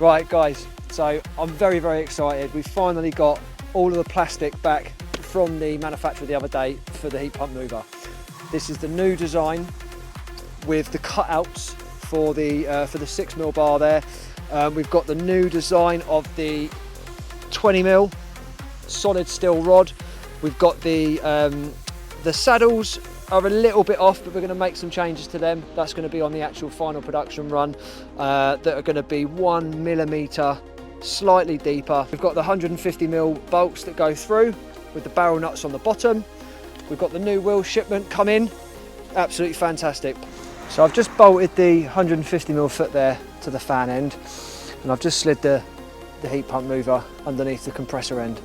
Right guys, so I'm very, very excited. We've finally got all of the plastic back from the manufacturer the other day for the heat pump mover. This is the new design with the cutouts for the 6mm bar there. We've got the new design of the 20mm solid steel rod. We've got the saddles are a little bit off, but we're going to make some changes to them. That's going to be on the actual final production run, that are going to be 1mm slightly deeper. We've got the 150mm bolts that go through with the barrel nuts on the bottom. We've got the new wheel shipment come in, absolutely fantastic. So I've just bolted the 150mm foot there to the fan end, and I've just slid the heat pump mover underneath the compressor end.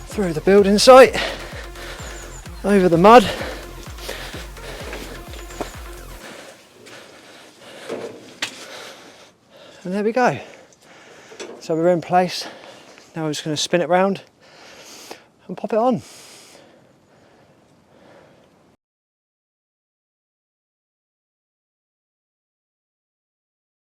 Through the building site, over the mud, and there we go. So we're in place. Now we're just going to spin it round and pop it on.